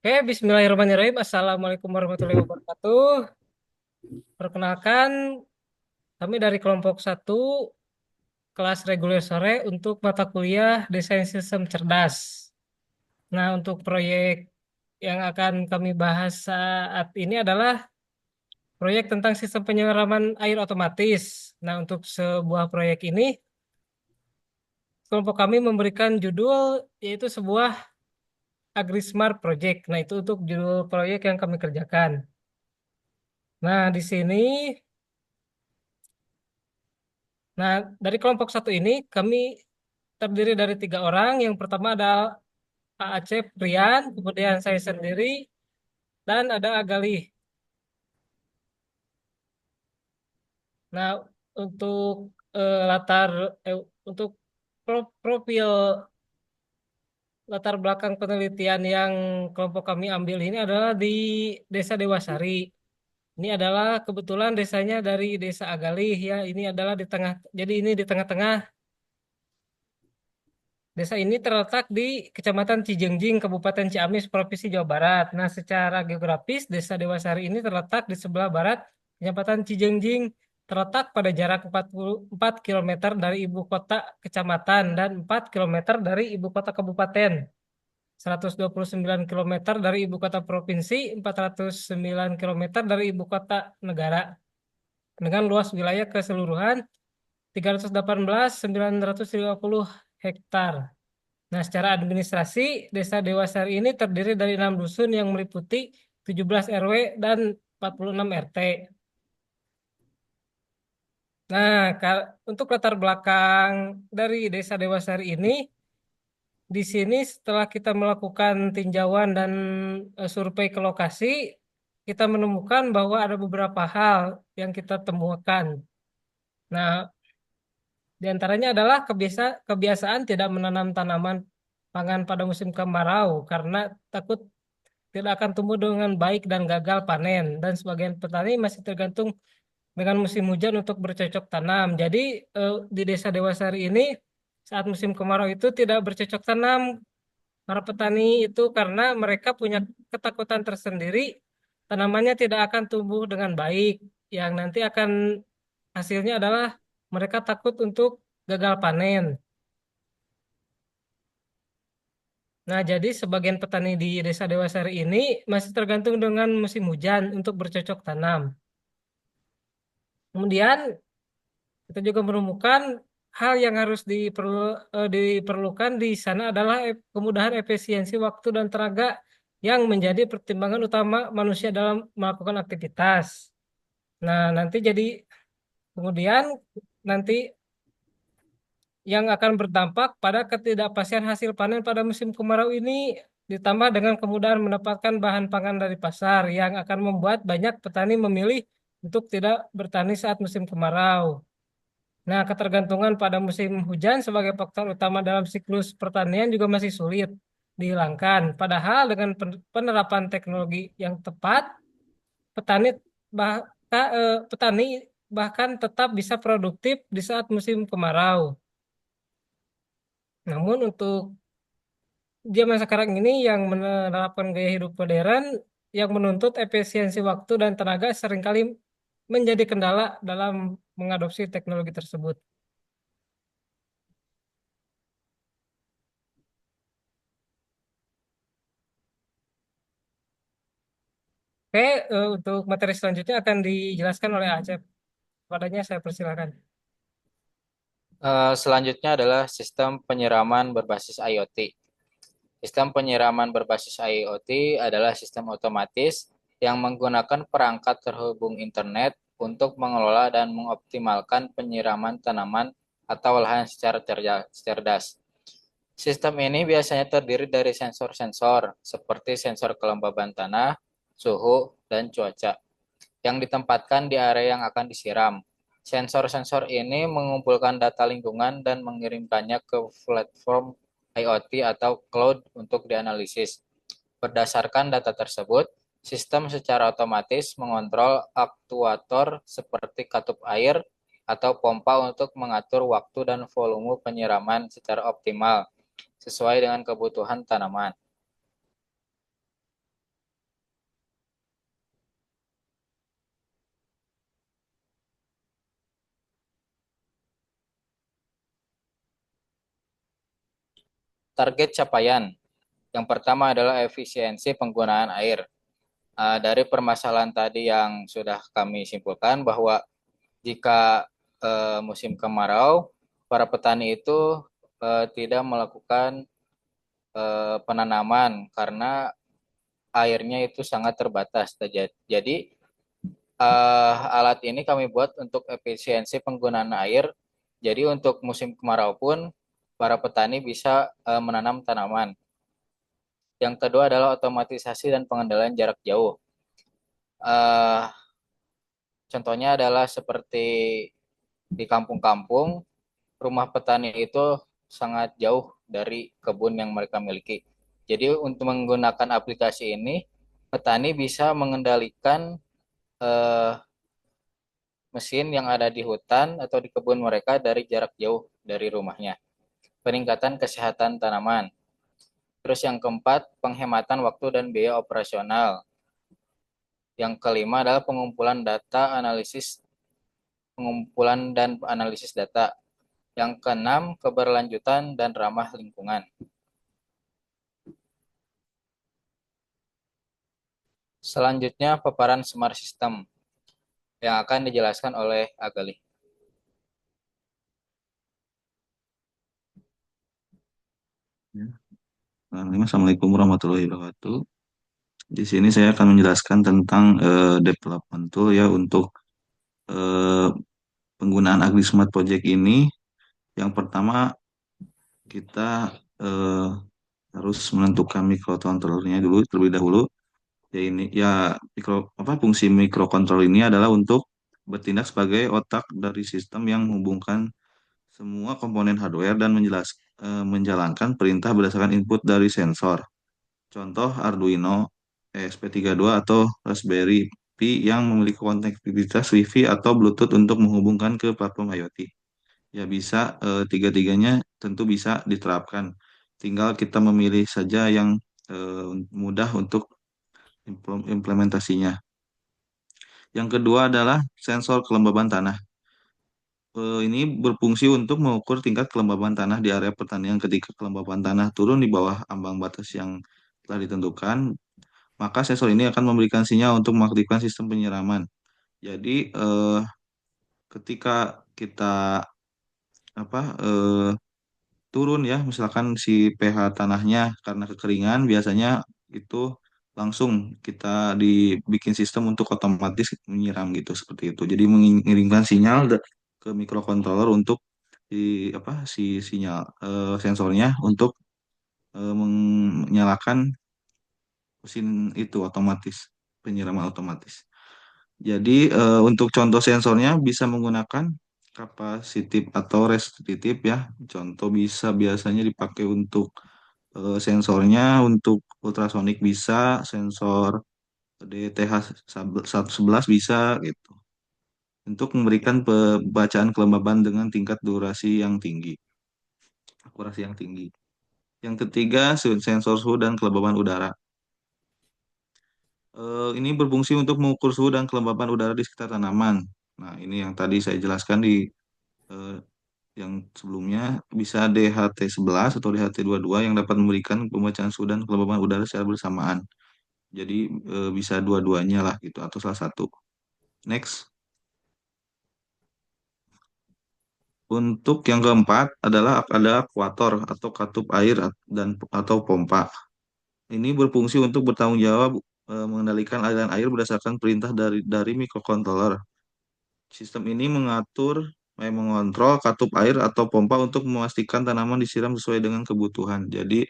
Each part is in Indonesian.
Oke, Bismillahirrahmanirrahim. Assalamualaikum warahmatullahi wabarakatuh. Perkenalkan, kami dari kelompok satu kelas reguler sore untuk mata kuliah Desain Sistem Cerdas. Nah, untuk proyek yang akan kami bahas saat ini adalah proyek tentang sistem penyiraman air otomatis. Nah, untuk sebuah proyek ini, kelompok kami memberikan judul yaitu sebuah AgriSmart Project. Nah, itu untuk judul proyek yang kami kerjakan. Nah, di sini Nah, dari kelompok satu ini kami terdiri dari 3 orang. Yang pertama adalah Pak Acep Prian, kemudian saya sendiri, dan ada Agali. Nah, untuk latar untuk profil latar belakang penelitian yang kelompok kami ambil ini adalah di Desa Dewasari. Ini adalah kebetulan desanya dari Desa Agalih ya. Ini adalah di tengah. Jadi ini di tengah-tengah. Desa ini terletak di Kecamatan Cijengjing, Kabupaten Ciamis, Provinsi Jawa Barat. Nah, secara geografis, Desa Dewasari ini terletak di sebelah barat Kecamatan Cijengjing, terletak pada jarak 44 kilometer dari ibu kota kecamatan dan 4 kilometer dari ibu kota kabupaten. 129 kilometer dari ibu kota provinsi, 409 kilometer dari ibu kota negara. Dengan luas wilayah keseluruhan 318.950 hektar. Nah, secara administrasi, Desa Dewasari ini terdiri dari 6 dusun yang meliputi 17 RW dan 46 RT. Nah, untuk latar belakang dari Desa Dewasari ini, di sini setelah kita melakukan tinjauan dan survei ke lokasi, kita menemukan bahwa ada beberapa hal yang kita temukan. Nah, di antaranya adalah kebiasaan tidak menanam tanaman pangan pada musim kemarau karena takut tidak akan tumbuh dengan baik dan gagal panen. Dan sebagian petani masih tergantung dengan musim hujan untuk bercocok tanam. Jadi di Desa Dewasari ini saat musim kemarau itu tidak bercocok tanam para petani itu karena mereka punya ketakutan tersendiri tanamannya tidak akan tumbuh dengan baik. Yang nanti akan hasilnya adalah mereka takut untuk gagal panen. Nah, jadi sebagian petani di Desa Dewasari ini masih tergantung dengan musim hujan untuk bercocok tanam. Kemudian kita juga menemukan hal yang harus diperlukan di sana adalah kemudahan efisiensi waktu dan tenaga yang menjadi pertimbangan utama manusia dalam melakukan aktivitas. Nah, kemudian nanti yang akan berdampak pada ketidakpastian hasil panen pada musim kemarau ini ditambah dengan kemudahan mendapatkan bahan pangan dari pasar yang akan membuat banyak petani memilih untuk tidak bertani saat musim kemarau. Nah, ketergantungan pada musim hujan sebagai faktor utama dalam siklus pertanian juga masih sulit dihilangkan. Padahal dengan penerapan teknologi yang tepat, petani petani bahkan tetap bisa produktif di saat musim kemarau. Namun untuk zaman sekarang ini yang menerapkan gaya hidup modern yang menuntut efisiensi waktu dan tenaga seringkali menjadi kendala dalam mengadopsi teknologi tersebut. Oke, untuk materi selanjutnya akan dijelaskan oleh Acep. Padanya saya persilakan. Selanjutnya adalah sistem penyiraman berbasis IoT. Sistem penyiraman berbasis IoT adalah sistem otomatis yang menggunakan perangkat terhubung internet untuk mengelola dan mengoptimalkan penyiraman tanaman atau lahan secara cerdas. Sistem ini biasanya terdiri dari sensor-sensor seperti sensor kelembaban tanah, suhu, dan cuaca yang ditempatkan di area yang akan disiram. Sensor-sensor ini mengumpulkan data lingkungan dan mengirimkannya ke platform IoT atau cloud untuk dianalisis. Berdasarkan data tersebut, sistem secara otomatis mengontrol aktuator seperti katup air atau pompa untuk mengatur waktu dan volume penyiraman secara optimal sesuai dengan kebutuhan tanaman. Target capaian. Yang pertama adalah efisiensi penggunaan air. Dari permasalahan tadi yang sudah kami simpulkan bahwa jika musim kemarau, para petani itu tidak melakukan penanaman karena airnya itu sangat terbatas. Jadi alat ini kami buat untuk efisiensi penggunaan air. Jadi untuk musim kemarau pun para petani bisa menanam tanaman. Yang kedua adalah otomatisasi dan pengendalian jarak jauh. Eh, Contohnya adalah seperti di kampung-kampung, rumah petani itu sangat jauh dari kebun yang mereka miliki. Jadi untuk menggunakan aplikasi ini, petani bisa mengendalikan eh, mesin yang ada di hutan atau di kebun mereka dari jarak jauh dari rumahnya. Peningkatan kesehatan tanaman. Terus yang keempat, penghematan waktu dan biaya operasional. Yang kelima adalah pengumpulan dan analisis data. Yang keenam, keberlanjutan dan ramah lingkungan. Selanjutnya, paparan smart system yang akan dijelaskan oleh Agali. Ya. Assalamualaikum warahmatullahi wabarakatuh. Di sini saya akan menjelaskan tentang development tool ya untuk eh, penggunaan AgriSmart Project ini. Yang pertama kita harus menentukan microcontrollernya dulu terlebih dahulu. Ya ini ya fungsi microcontroller ini adalah untuk bertindak sebagai otak dari sistem yang menghubungkan semua komponen hardware dan menjalankan perintah berdasarkan input dari sensor. Contoh Arduino ESP32 atau Raspberry Pi yang memiliki konektivitas Wi-Fi atau Bluetooth untuk menghubungkan ke platform IoT. Ya bisa tiga-tiganya tentu bisa diterapkan. Tinggal kita memilih saja yang mudah untuk implementasinya. Yang kedua adalah sensor kelembaban tanah. Ini berfungsi untuk mengukur tingkat kelembaban tanah di area pertanian. Ketika kelembaban tanah turun di bawah ambang batas yang telah ditentukan, maka sensor ini akan memberikan sinyal untuk mengaktifkan sistem penyiraman. Jadi ketika kita apa turun ya, misalkan si pH tanahnya karena kekeringan, biasanya itu langsung kita dibikin sistem untuk otomatis menyiram gitu seperti itu. Jadi mengirimkan sinyal ke microcontroller untuk di si sinyal sensornya untuk menyalakan mesin itu otomatis, penyiraman otomatis. Jadi untuk contoh sensornya bisa menggunakan kapasitif atau restriktif ya. Contoh bisa biasanya dipakai untuk sensornya untuk ultrasonik bisa, sensor DTH 111 bisa gitu. Untuk memberikan pembacaan kelembaban dengan tingkat durasi yang tinggi, akurasi yang tinggi. Yang ketiga, sensor suhu dan kelembaban udara. Ini berfungsi untuk mengukur suhu dan kelembapan udara di sekitar tanaman. Nah, ini yang tadi saya jelaskan di eh, yang sebelumnya bisa DHT11 atau DHT22 yang dapat memberikan pembacaan suhu dan kelembapan udara secara bersamaan. Jadi bisa dua-duanya lah gitu atau salah satu. Next, untuk yang keempat adalah ada akuator atau katup air dan atau pompa. Ini berfungsi untuk bertanggung jawab mengendalikan aliran air berdasarkan perintah dari microcontroller. Sistem ini mengontrol katup air atau pompa untuk memastikan tanaman disiram sesuai dengan kebutuhan. Jadi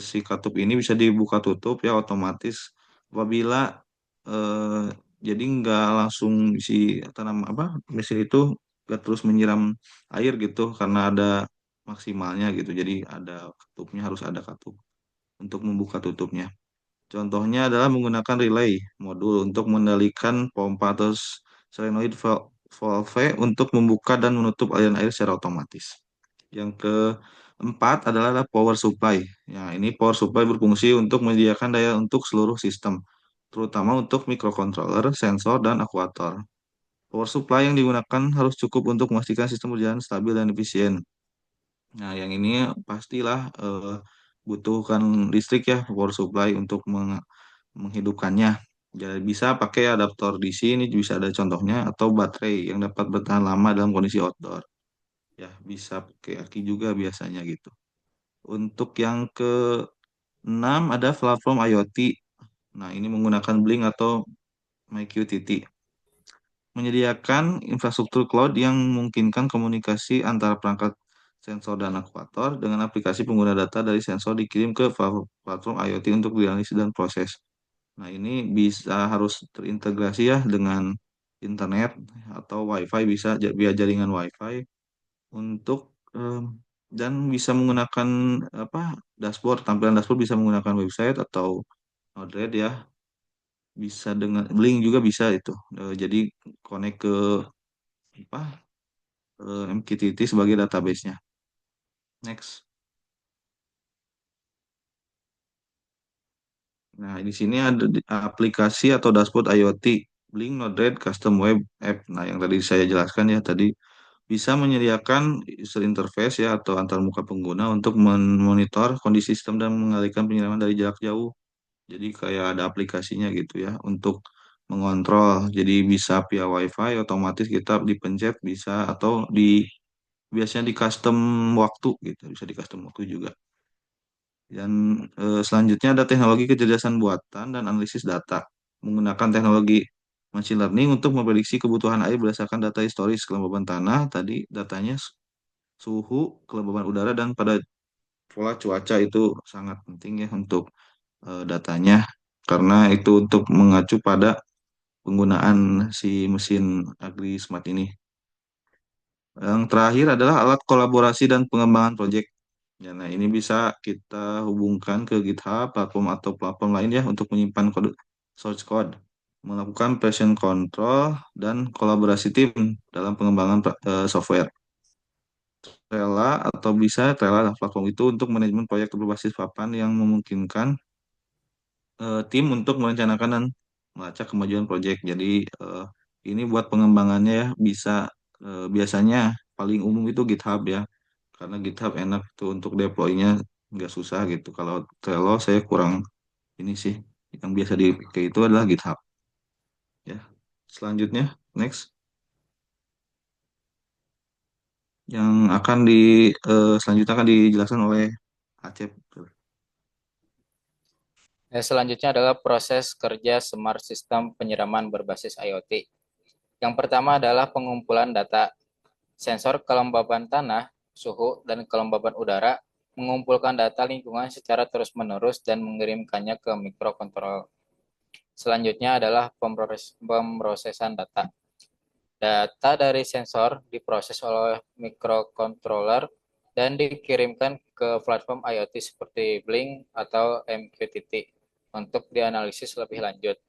si katup ini bisa dibuka tutup ya otomatis apabila eh, jadi nggak langsung si mesin itu nggak terus menyiram air gitu karena ada maksimalnya gitu. Jadi ada katupnya harus ada katup untuk membuka tutupnya. Contohnya adalah menggunakan relay modul untuk mengendalikan pompa atau solenoid valve untuk membuka dan menutup aliran air secara otomatis. Yang keempat adalah power supply. Ya, ini power supply berfungsi untuk menyediakan daya untuk seluruh sistem, terutama untuk microcontroller, sensor, dan akuator. Power supply yang digunakan harus cukup untuk memastikan sistem berjalan stabil dan efisien. Nah, yang ini pastilah butuhkan listrik ya, power supply untuk menghidupkannya. Jadi bisa pakai adaptor DC, ini bisa ada contohnya, atau baterai yang dapat bertahan lama dalam kondisi outdoor. Ya, bisa pakai aki juga biasanya gitu. Untuk yang keenam ada platform IoT. Nah, ini menggunakan Blink atau MyQTT. Menyediakan infrastruktur cloud yang memungkinkan komunikasi antara perangkat sensor dan akuator dengan aplikasi pengguna data dari sensor dikirim ke platform IoT untuk dianalisis dan proses. Nah, ini bisa harus terintegrasi ya dengan internet atau WiFi, bisa via jaringan WiFi untuk dan bisa menggunakan apa dashboard. Tampilan dashboard bisa menggunakan website atau Node-RED ya, bisa dengan link juga bisa itu. Jadi connect ke apa MQTT sebagai database-nya. Next. Nah, di sini ada aplikasi atau dashboard IoT, Blink, Node-RED, Custom Web App. Nah, yang tadi saya jelaskan ya tadi bisa menyediakan user interface ya atau antarmuka pengguna untuk memonitor kondisi sistem dan mengalihkan penyiraman dari jarak jauh. Jadi kayak ada aplikasinya gitu ya untuk mengontrol. Jadi bisa via WiFi otomatis kita dipencet bisa atau biasanya di custom waktu gitu, bisa di custom waktu juga. Dan selanjutnya ada teknologi kecerdasan buatan dan analisis data. Menggunakan teknologi machine learning untuk memprediksi kebutuhan air berdasarkan data historis kelembaban tanah, tadi datanya suhu, kelembaban udara, dan pada pola cuaca itu sangat penting ya untuk datanya. Karena itu untuk mengacu pada penggunaan si mesin Agri Smart ini. Yang terakhir adalah alat kolaborasi dan pengembangan proyek. Ya, nah, ini bisa kita hubungkan ke GitHub, platform atau platform lain ya untuk menyimpan kode source code, melakukan version control dan kolaborasi tim dalam pengembangan software. Trello adalah platform itu untuk manajemen proyek berbasis papan yang memungkinkan tim untuk merencanakan dan melacak kemajuan proyek. Jadi ini buat pengembangannya ya bisa biasanya paling umum itu GitHub ya, karena GitHub enak tuh untuk deploy-nya nggak susah gitu. Kalau Trello saya kurang ini sih, yang biasa dipakai itu adalah GitHub ya. Selanjutnya next yang akan selanjutnya akan dijelaskan oleh Acep. Selanjutnya adalah proses kerja smart system penyiraman berbasis IoT. Yang pertama adalah pengumpulan data. Sensor kelembaban tanah, suhu, dan kelembaban udara mengumpulkan data lingkungan secara terus-menerus dan mengirimkannya ke mikrokontroller. Selanjutnya adalah pemrosesan data. Data dari sensor diproses oleh mikrocontroller dan dikirimkan ke platform IoT seperti Blink atau MQTT untuk dianalisis lebih lanjut.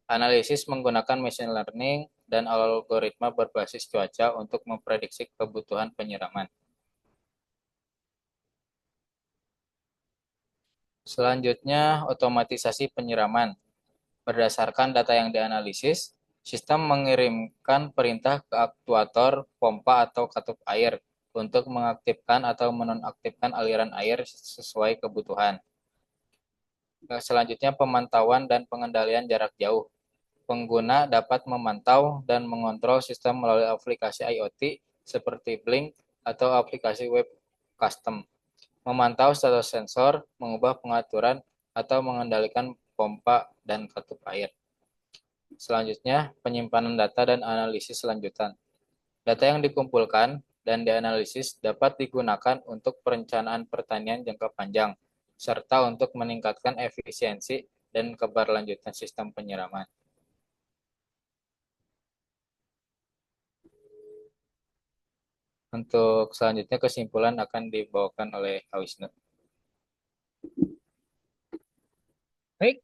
Analisis menggunakan machine learning dan algoritma berbasis cuaca untuk memprediksi kebutuhan penyiraman. Selanjutnya, otomatisasi penyiraman. Berdasarkan data yang dianalisis, sistem mengirimkan perintah ke aktuator, pompa, atau katup air untuk mengaktifkan atau menonaktifkan aliran air sesuai kebutuhan. Selanjutnya, pemantauan dan pengendalian jarak jauh. Pengguna dapat memantau dan mengontrol sistem melalui aplikasi IoT seperti Blink atau aplikasi web custom. Memantau status sensor, mengubah pengaturan, atau mengendalikan pompa dan katup air. Selanjutnya, penyimpanan data dan analisis lanjutan. Data yang dikumpulkan dan dianalisis dapat digunakan untuk perencanaan pertanian jangka panjang, serta untuk meningkatkan efisiensi dan keberlanjutan sistem penyiraman. Untuk selanjutnya kesimpulan akan dibawakan oleh Awisnu. Baik,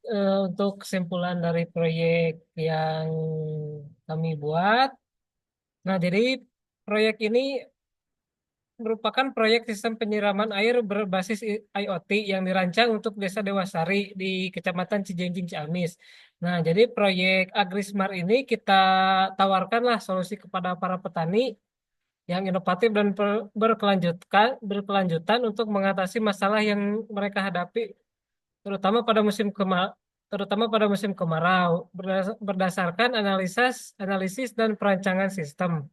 untuk kesimpulan dari proyek yang kami buat. Nah, jadi proyek ini merupakan proyek sistem penyiraman air berbasis IoT yang dirancang untuk Desa Dewasari di Kecamatan Cijenjing, Ciamis. Nah, jadi proyek AgriSmart ini kita tawarkanlah solusi kepada para petani yang inovatif dan berkelanjutan untuk mengatasi masalah yang mereka hadapi, terutama pada terutama pada musim kemarau, berdasarkan analisis dan perancangan sistem.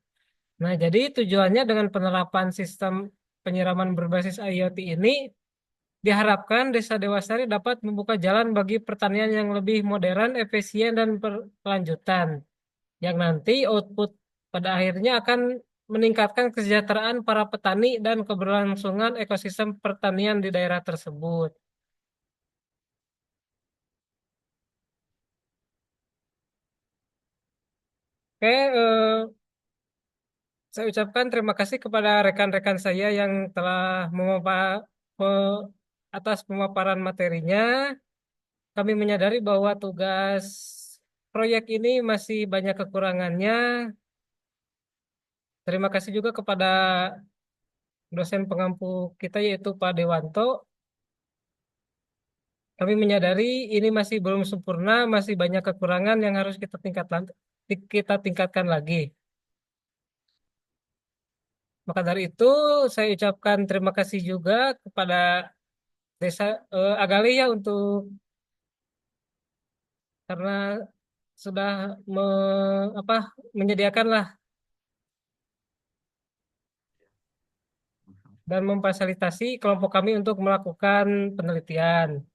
Nah, jadi tujuannya dengan penerapan sistem penyiraman berbasis IoT ini diharapkan Desa Dewasari dapat membuka jalan bagi pertanian yang lebih modern, efisien, dan berkelanjutan, yang nanti output pada akhirnya akan meningkatkan kesejahteraan para petani dan keberlangsungan ekosistem pertanian di daerah tersebut. Oke, saya ucapkan terima kasih kepada rekan-rekan saya yang telah atas pemaparan materinya. Kami menyadari bahwa tugas proyek ini masih banyak kekurangannya. Terima kasih juga kepada dosen pengampu kita yaitu Pak Dewanto. Kami menyadari ini masih belum sempurna, masih banyak kekurangan yang harus kita tingkatkan lagi. Maka dari itu, saya ucapkan terima kasih juga kepada Desa Agali ya karena sudah me, apa, menyediakan lah dan memfasilitasi kelompok kami untuk melakukan penelitian.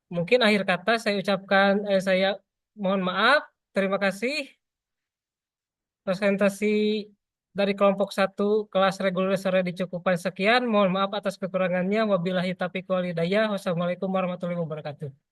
Mungkin akhir kata saya mohon maaf, terima kasih. Presentasi dari kelompok satu kelas reguler sore dicukupkan sekian. Mohon maaf atas kekurangannya. Wabillahi taufiq wal hidayah. Wassalamualaikum warahmatullahi wabarakatuh.